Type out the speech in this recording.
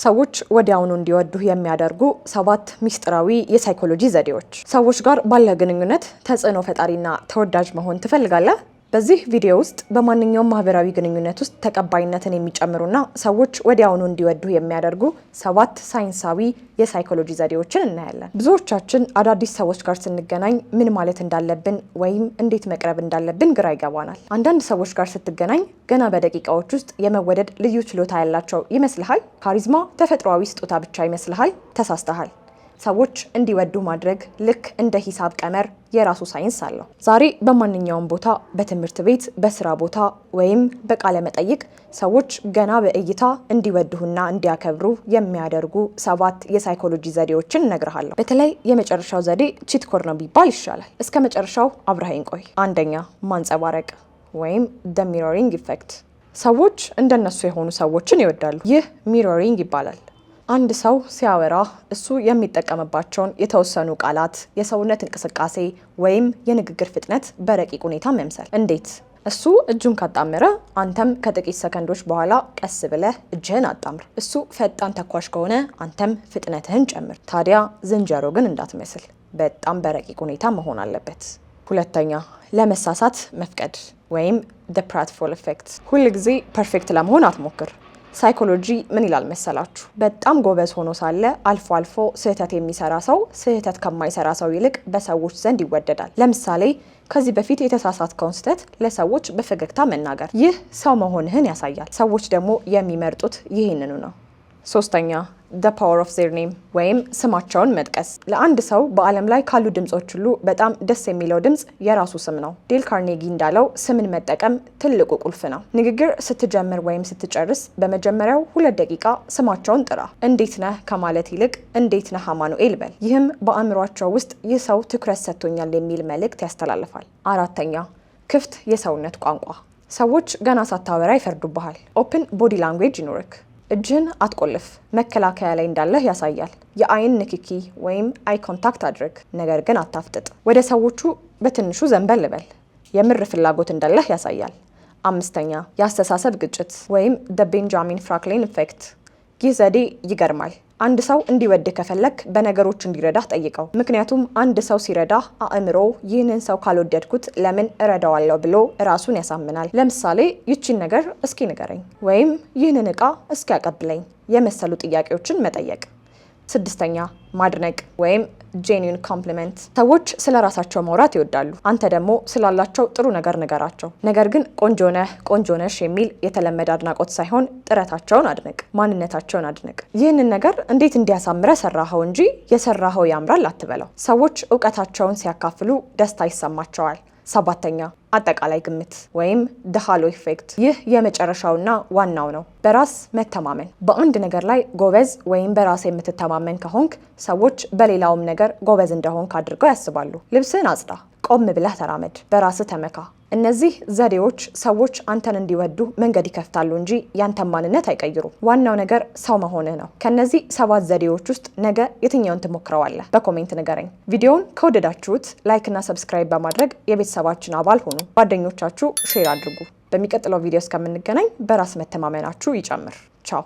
ሰዎች ወዲያውኑ እንዲወዱህ የሚያደርጉ 7 ሚስጥራዊ የሳይኮሎጂ ዘዴዎች። ሰዎች ጋር ባለ ግንኙነት ተጽዕኖ ፈጣሪና ተወዳጅ መሆን ትፈልጋለህ? በዚህ ቪዲዮ ውስጥ በማንኛውም ማህበራዊ ግንኙነት ውስጥ ተቀባይነትን የሚጨምሩና ሰዎች ወዲያውኑ እንዲወዱህ የሚያደርጉ 7 ሳይንሳዊ የሳይኮሎጂ ዘዴዎችን እናያለን። ብዙዎቻችን አዳዲስ ሰዎች ጋር ስንገናኝ ምን ማለት እንዳለብን ወይም እንዴት መቅረብ እንዳለብን ግራ ይገባናል። አንዳንድ ሰዎች ጋር ስትገናኝ ገና በደቂቃዎች ውስጥ የመወደድ ልዩ ችሎታ ያላቸው ይመስልሃል? ካሪዝማ ተፈጥሯዊ ስጦታ ብቻ ይመስልሃል? ተሳስተሃል። ሰዎች እንዲወዱ ማድረግ ልክ እንደ ሂሳብ ቀመር የራሱ ሳይንስ አለው። ዛሬ በማንኛውም ቦታ፣ በትምህርት ቤት፣ በስራ ቦታ ወይም በቃለ መጠይቅ ሰዎች ገና በእይታ እንዲወዱህና እንዲያከብሩ የሚያደርጉ 7 የሳይኮሎጂ ዘዴዎችን እነግርሃለሁ። በተለይ የመጨረሻው ዘዴ ቺት ኮድ ነው ቢባል ይሻላል። እስከ መጨረሻው አብረኸኝ ቆይ። አንደኛ፣ ማንጸባረቅ ወይም the mirroring effect። ሰዎች እንደነሱ የሆኑ ሰዎችን ይወዳሉ። ይህ ሚሮሪንግ ይባላል። አንድ ሰው ሲያወራ እሱ የሚጠቀምባቸውን የተወሰኑ ቃላት፣ የሰውነት እንቅስቃሴ ወይም የንግግር ፍጥነት በረቂቅ ሁኔታ መምሰል። እንዴት? እሱ እጁን ካጣመረ አንተም ከጥቂት ሰከንዶች በኋላ ቀስ ብለህ እጅህን አጣምር። እሱ ፈጣን ተኳሽ ከሆነ አንተም ፍጥነትህን ጨምር። ታዲያ ዝንጀሮ ግን እንዳትመስል፣ በጣም በረቂቅ ሁኔታ መሆን አለበት። ሁለተኛ፣ ለመሳሳት መፍቀድ ወይም the pratfall effect። ሁል ጊዜ ፐርፌክት ለመሆን አትሞክር። ሳይኮሎጂ ምን ይላል መሰላችሁ? በጣም ጎበዝ ሆኖ ሳለ አልፎ አልፎ ስህተት የሚሰራ ሰው ስህተት ከማይሰራ ሰው ይልቅ በሰዎች ዘንድ ይወደዳል። ለምሳሌ ከዚህ በፊት የተሳሳትከውን ስህተት ለሰዎች በፈገግታ መናገር። ይህ ሰው መሆንህን ያሳያል። ሰዎች ደግሞ የሚመርጡት ይህንኑ ነው። ሶስተኛ፣ the power of their name ወይም ስማቸውን መጥቀስ። ለአንድ ሰው በዓለም ላይ ካሉ ድምጾች ሁሉ በጣም ደስ የሚለው ድምጽ የራሱ ስም ነው። ዴል ካርኔጊ እንዳለው ስምን መጠቀም ትልቁ ቁልፍ ነው። ንግግር ስትጀምር ወይም ስትጨርስ በመጀመሪያው 2 ደቂቃ ስማቸውን ጥራ። እንዴት ነህ ከማለት ይልቅ እንዴት ነህ አማኑኤል በል። ይህም በአእምሯቸው ውስጥ ይህ ሰው ትኩረት ሰጥቶኛል የሚል መልእክት ያስተላልፋል። አራተኛ፣ ክፍት የሰውነት ቋንቋ። ሰዎች ገና ሳታወራ ይፈርዱብሃል። ኦፕን ቦዲ ላንጉዌጅ ይኖርክ። እጅህን አትቆልፍ፣ መከላከያ ላይ እንዳለህ ያሳያል። የአይን ንክኪ ወይም አይ ኮንታክት አድርግ፣ ነገር ግን አታፍጥጥ። ወደ ሰዎቹ በትንሹ ዘንበል በል፣ የምር ፍላጎት እንዳለህ ያሳያል። አምስተኛ፣ የአስተሳሰብ ግጭት ወይም the ቤንጃሚን ፍራንክሊን ኢፌክት። ይህ ዘዴ ይገርማል። አንድ ሰው እንዲወድህ ከፈለክ በነገሮች እንዲረዳህ ጠይቀው። ምክንያቱም አንድ ሰው ሲረዳህ አእምሮ ይህንን ሰው ካልወደድኩት ለምን እረዳዋለሁ ብሎ ራሱን ያሳምናል። ለምሳሌ ይቺን ነገር እስኪ ንገረኝ ወይም ይህንን ዕቃ እስኪ ያቀብለኝ የመሰሉ ጥያቄዎችን መጠየቅ። ስድስተኛ፣ ማድነቅ ወይም ጄኒዩን ኮምፕሊመንት። ሰዎች ስለ ራሳቸው ማውራት ይወዳሉ። አንተ ደግሞ ስላላቸው ጥሩ ነገር ንገራቸው። ነገር ግን ቆንጆ ነህ፣ ቆንጆ ነሽ የሚል የተለመደ አድናቆት ሳይሆን ጥረታቸውን አድንቅ፣ ማንነታቸውን አድንቅ። ይህንን ነገር እንዴት እንዲያሳምረ ሰራኸው እንጂ የሰራኸው ያምራል አትበለው። ሰዎች እውቀታቸውን ሲያካፍሉ ደስታ ይሰማቸዋል። ሰባተኛ፣ አጠቃላይ ግምት ወይም the halo effect። ይህ የመጨረሻውና ዋናው ነው። በራስ መተማመን። በአንድ ነገር ላይ ጎበዝ ወይም በራስ የምትተማመን ከሆንክ ሰዎች በሌላውም ነገር ጎበዝ እንደሆንክ አድርገው ያስባሉ። ልብስህን አጽዳ፣ ቆም ብለህ ተራመድ፣ በራስህ ተመካ። እነዚህ ዘዴዎች ሰዎች አንተን እንዲወዱ መንገድ ይከፍታሉ እንጂ ያንተን ማንነት አይቀይሩም። ዋናው ነገር ሰው መሆንህ ነው። ከነዚህ 7 ዘዴዎች ውስጥ ነገ የትኛውን ትሞክረዋለህ? በኮሜንት ንገረኝ። ቪዲዮውን ከወደዳችሁት ላይክ እና ሰብስክራይብ በማድረግ የቤተሰባችን አባል ሁኑ። ጓደኞቻችሁ ሼር አድርጉ። በሚቀጥለው ቪዲዮ እስከምንገናኝ በራስ መተማመናችሁ ይጨምር። ቻው።